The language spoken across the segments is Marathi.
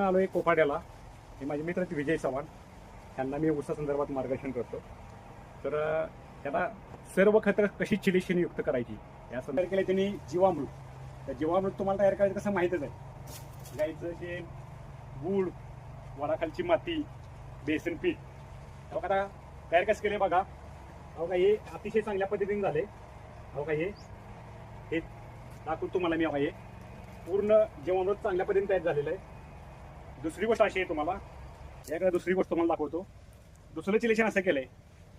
आलोय कोपाड्याला. हे माझे मित्र आहेत विजय चव्हाण. त्यांना मी ऊसा संदर्भात मार्गदर्शन करतो. तर त्यांना सर्व खतं कशी चिलिशिनी युक्त करायची या संदर्भात केले त्यांनी जीवामृत. तर जीवामृत तुम्हाला तयार करायचं कसं माहीतच आहे. गाईचं शेण, गूळ, वडाखालची माती, बेसन पीठ. आता तयार कसं केले बघा. अहो का हे अतिशय चांगल्या पद्धतीने झाले. अहो का हे दाखवून तुम्हाला मी हे पूर्ण जीवामृत चांगल्या पद्धतीने तयार झालेलं आहे. दुसरी गोष्ट अशी आहे, तुम्हाला याकडे दुसरी गोष्ट तुम्हाला दाखवतो. दुसरं चिलेशन असं केलंय,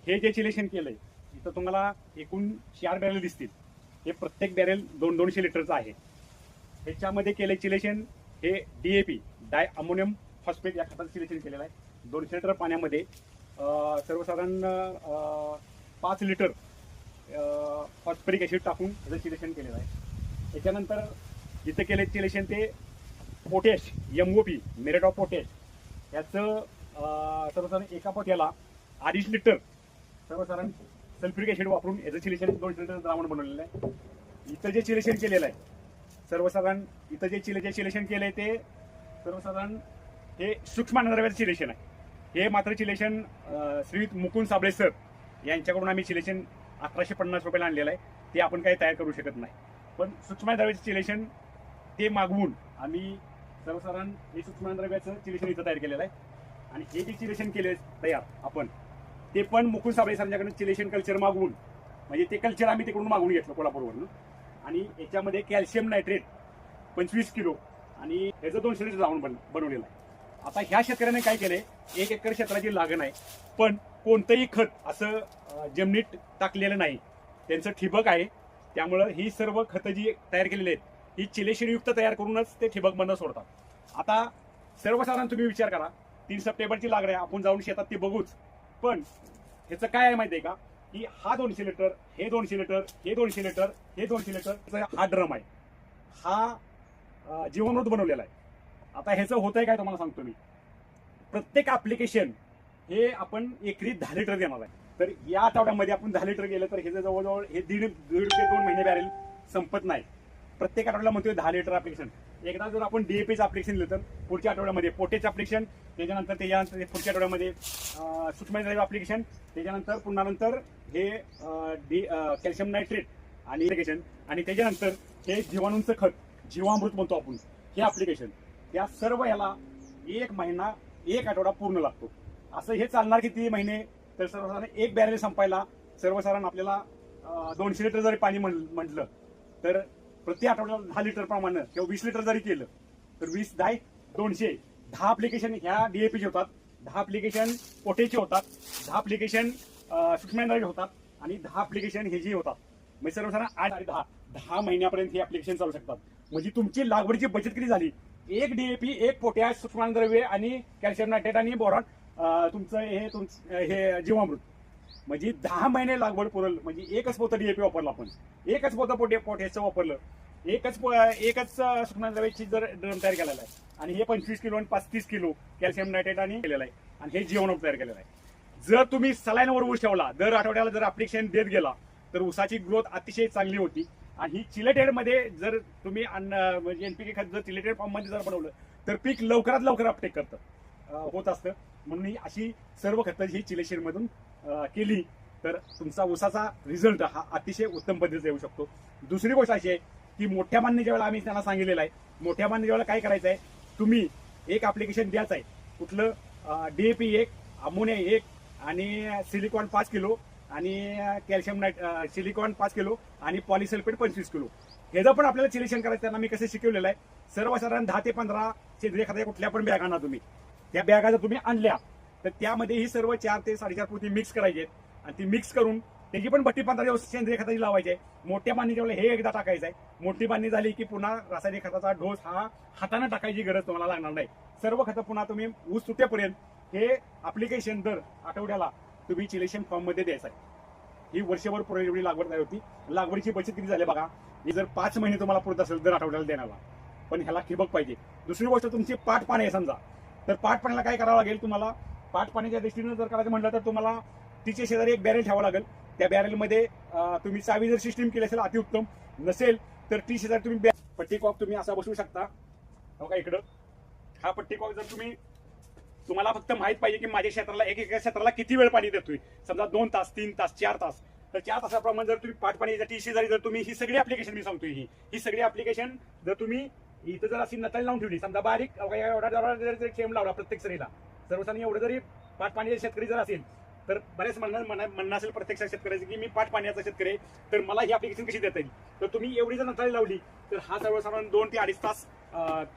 हे जे चिलेशन केलंय इथं तुम्हाला एकूण 4 बॅरेल दिसतील. हे प्रत्येक बॅरेल 200 लिटरचं आहे. ह्याच्यामध्ये केलंय चिलेशन हे DAP डाय अमोनियम फॉस्फेट या खताचं चिलेशन केलेलं आहे. 200 लिटर पाण्यामध्ये सर्वसाधारण 5 लिटर फॉस्फरिक ॲसिड टाकून त्याचं चिलेशन केलेलं आहे. त्याच्यानंतर इथं केले चिलेशन ते potash MOP merit of potash याचं सर्वसाधारण एका पोट्याला 2.5 लिटर सर्वसाधारण सल्फ्युरिक ॲसिड वापरून याचं चिलेशन 2 लिटर द्रावण बनवलेलं आहे. इथं जे चिलेशन केलेलं आहे सर्वसाधारण इथं जे चिलेशन केलं आहे ते सर्वसाधारण हे सूक्ष्म अन्नद्रव्याचं चिलेशन आहे. हे मात्र चिलेशन श्री मुकुंद साबळे सर यांच्याकडून आम्ही चिलेशन 1850 रुपयाला आणलेलं आहे. ते आपण काही तयार करू शकत नाही, पण सूक्ष्म अन्नद्रव्याचं चिलेशन ते मागवून आम्ही सर्वसाधारण हे सूक्ष्म अन्नद्रव्याचं चिलेशन इथं तयार केलेलं आहे. आणि हे जे चिलेशन केले तयार आपण ते पण मुकुंद साबळे सरांच्याकडून चिलेशन कल्चर मागवून, म्हणजे ते कल्चर आम्ही तिकडून मागवून घेतलं कोल्हापूरवरून. आणि याच्यामध्ये कॅल्शियम नायट्रेट 25 किलो आणि याचं 200 लिटर द्रावण बनवलेलं आहे. आता ह्या शेतकऱ्याने काय केलंय, 1 एकर क्षेत्राची लागण आहे, पण कोणतंही खत असं जमिनीत टाकलेलं नाही. त्यांचं ठिबक आहे. त्यामुळं ही सर्व खतं जी तयार केलेली आहेत ही चिलेशनयुक्त तयार करूनच ते ठिबकबंद सोडतात. आता सर्वसाधारण तुम्ही विचार करा, 3 सप्टेंबरची लागण आहे, आपण जाऊन शेतात ते बघूच. पण ह्याचं काय आहे माहिती आहे का, की हा 200 लिटर, हे 200 लिटर, हे 200 लिटर, हे 200 लिटर हा ड्रम आहे. हा जीवामृत बनवलेला आहे. आता ह्याचं होतंय काय तुम्हाला सांगतो मी. प्रत्येक ऍप्लिकेशन हे आपण एकरी 10 लिटर देणार आहे. तर या आठवड्यामध्ये आपण 10 लिटर गेलं तर हे जवळजवळ हे दीड ते 2 महिने बॅरेल संपत नाही. प्रत्येक आठवड्याला म्हणतोय 10 लिटर ऍप्लिकेशन. एकदा जर आपण DAPचं ऍप्लिकेशन दिलं तर पुढच्या आठवड्यामध्ये पोटेचं ऍप्लिकेशन, त्याच्यानंतर पुढच्या आठवड्यामध्ये सूक्ष्म अन्नद्रव्य ऍप्लिकेशन, त्याच्यानंतर पुन्हा नंतर हे कॅल्शियम नायट्रेट आणि ऍप्लिकेशन, आणि त्याच्यानंतर हे जीवाणूंचं खत जीवामृत म्हणतो आपण हे ऍप्लिकेशन. या सर्व याला 1 महिना 1 आठवडा पूर्ण लागतो. असं हे चालणार किती महिने, तर सर्वसाधारण 1 बॅरेल संपायला सर्वसाधारण आपल्याला 200 लिटर जरी पाणी म्हटलं तर प्रति आठवड्याला 10 लिटर प्रमाणे किंवा 20 लिटर जरी केलं तर 20 10 200 10 ऍप्लिकेशन ह्या DAPचे होतात, 10 ऍप्लिकेशन पोटेचे होतात, 10 ऍप्लिकेशन सूक्ष्म अन्नद्रव्य होतात आणि 10 ऍप्लिकेशन हे जे होतात. म्हणजे सर्वसाधारण 8 आणि 10 महिन्यापर्यंत हे ऍप्लिकेशन चालू शकतात. म्हणजे तुमची लागवडीची बचत किती झाली. 1 DAP, 1 पोटॅश, सूक्ष्म अन्नद्रव्य आणि कॅल्शियम नायट्रेट आणि बोरॉन तुमचं हे जीवामृत, म्हणजे 10 महिने लागवड पुरल. म्हणजे एकच पोतं DAP वापरलं आपण, एकच पोतं पोटॅशचं वापरलं, एकच सूक्ष्म अन्नद्रव्याची जर ड्रम तयार केलेला आहे आणि हे 25 किलो आणि 35 किलो कॅल्शियम नायट्रेट आणि केलेलं आहे आणि हे जीवामृत तयार केलेलं आहे. जर तुम्ही सलाईनवर ऊस ठेवला, दर आठवड्याला जर ऍप्लिकेशन देत गेला तर ऊसाची ग्रोथ अतिशय चांगली होती. आणि ही चिलेटेड मध्ये जर तुम्ही म्हणजे NPK खत जर चिलेटेड फॉर्म मध्ये जर बनवलं तर पीक लवकरात लवकर अपटेक करतं होत असतं. म्हणून ही अशी सर्व खतं ही चिलेशन मधून केली तर तुमचा ऊसाचा रिझल्ट हा अतिशय उत्तम पद्धतीचा येऊ शकतो. दुसरी गोष्ट अशी आहे की मोठ्या माननी ज्यावेळेला आम्ही त्यांना सांगितलेलं आहे, मोठ्या माननी ज्यावेळेला काय करायचं आहे, तुम्ही एक ऍप्लिकेशन द्यायचं आहे. कुठलं DAP 1, अमोनिया 1 आणि सिलिकॉन 5 किलो आणि कॅल्शियम सिलिकॉन 5 किलो आणि पॉलिसल्फेट 25 किलो. ह्याचं पण आपल्याला चिलेशन करायचं. त्यांना मी कसं शिकवलेलं आहे, सर्वसाधारण 10 ते 15 सेंद्रिय खताच्या कुठल्या पण बॅग आणा तुम्ही. त्या बॅगा जर तुम्ही आणल्या तर त्यामध्ये ही सर्व 4 ते 4.5 पोती मिक्स करायचे आहेत आणि ती मिक्स करून त्याची पण 15 दिवस सेंद्रिय खताची लावायची आहे. मोठ्या बांधणीच्या वेळेला हे एकदा टाकायचं आहे. मोठी बांधणी झाली की पुन्हा रासायनिक खताचा डोस हा हाताने टाकायची गरज तुम्हाला लागणार नाही. सर्व खतं पुन्हा तुम्ही ऊस सुटेपर्यंत हे ऍप्लिकेशन दर आठवड्याला तुम्ही चिलेशन फॉर्म मध्ये द्यायचं आहे. ही वर्षभर पुरेल एवढी लागवड तयार होती. लागवडीची बचत किती झाली बघा. ही जर 5 महिने तुम्हाला पुरत असेल दर आठवड्याला देण्याला, पण ह्याला ठिबक पाहिजे. दुसरी गोष्ट तुमची पाट पाणी आहे समजा, तर पाट पाण्याला काय करावं लागेल तुम्हाला. पाट पाण्याच्या दृष्टीने जर करायचं म्हटलं तर तुम्हाला तिच्या शेजारी एक बॅरेल ठेवावं लागेल. त्या बॅरेलमध्ये तुम्ही चावी जर सिस्टीम केली असेल अतिउत्तम, नसेल तर टी शेजारी तुम्ही पट्टी कॉक तुम्ही असा बसवू शकता. बघा इकडं हा पट्टीकॉक जर तुम्हाला फक्त माहित पाहिजे की माझ्या क्षेत्राला एका क्षेत्राला किती वेळ पाणी देतोय, समजा 2 तास 3 तास 4 तास, तर 4 तासाप्रमाणे जर तुम्ही पाठ पाण्यासाठी शेजारी जर तुम्ही ही सगळी ऍप्लिकेशन मी सांगतोय ही सगळी ऍप्लिकेशन जर तुम्ही इथं जर अशी नटाई लावून ठेवली, समजा बारीक एवढा जर चेम लावला प्रत्येक सरीला, सर्वसाधारण एवढं जरी पाठ पाण्याचे शेतकरी जर असेल तर बरेच म्हणणं असेल प्रत्येक शेतकऱ्याचं की मी पाठ पाण्याचा शेतकरी आहे, तर मला ही ऍप्लिकेशन कशी देता येईल. तर तुम्ही एवढी जर नटाई लावली तर हा सर्वसाधारण 2 ते 2.5 तास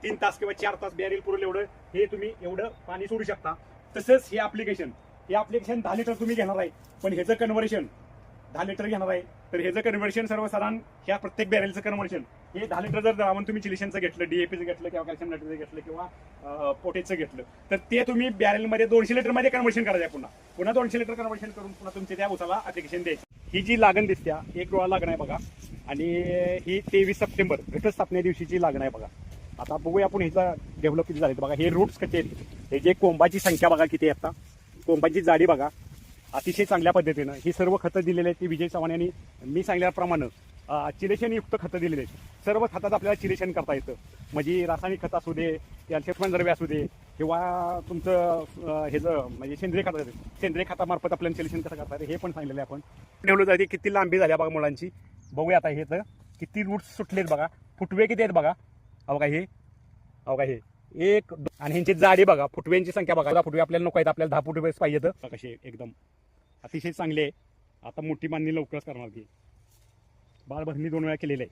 3 तास किंवा 4 तास बॅरेल पुरेल एवढं हे तुम्ही एवढं पाणी सोडू शकता. तसंच हे ऍप्लिकेशन 10 लिटर तुम्ही घेणार आहे, पण ह्याचं कन्व्हर्शन 10 लिटर घेणार आहे, तर ह्याचं कन्व्हर्शन सर्वसाधारण ह्या प्रत्येक बॅरेलचं कन्व्हर्शन हे 10 लिटर जर द्रावण तुम्ही चिलिशनचं घेतलं, डीएपीचं घेतलं किंवा कॅल्शियम नायट्रेटचं घेतलं किंवा पोटेचं घेतलं, तर ते तुम्ही बॅरेलमध्ये 200 लिटरमध्ये कन्व्हर्शन करायचं आहे. पुन्हा 200 लिटर कन्व्हर्शन करून पुन्हा तुमच्या त्या उसाला ऍप्लिकेशन द्यायची. ही जी लागण दिसत्या एक डोळा लागण आहे बघा, आणि ही 23 सप्टेंबर घटस्थापने दिवशीची लागण आहे बघा. आता बघूया आपण ह्याचा डेव्हलप किती झाले बघा. हे रूट्स कसे आहेत, हे जे कोंबाची संख्या बघा किती आहे, आता कोंबाची जाडी बघा अतिशय चांगल्या पद्धतीनं. ही सर्व खतं दिलेली आहेत ती विजय चव्हाण यांनी मी सांगितल्याप्रमाणे चिलेशनयुक्त खतं दिलेली आहेत. सर्व खतात आपल्याला चिलेशन करता येतं, म्हणजे रासायनिक खत असू दे, कॅल्शियम द्रव्य असू दे, किंवा तुमचं ह्याचं म्हणजे सेंद्रिय खतामार्फत आपल्याला चिलेशन कसं करता येतं हे पण सांगितलेलं आहे आपण. ठेवलं जाते किती लांबी झाल्या बघा मुलांची. बघूया आता हे तर किती रूट्स सुटलेत बघा, फुटवे किती आहेत बघा. बघा हे एक आणि ह्यांची जाडी बघा, फुटव्यांची संख्या बघा. 10 फुटवे आपल्याला नको आहेत, आपल्याला 10 फुटवे पाहिजेत. कसे एकदम अतिशय चांगले. आता मोठी बांधणी लवकरच करणार की बाळ भरणी 2 वेळा केलेली आहे.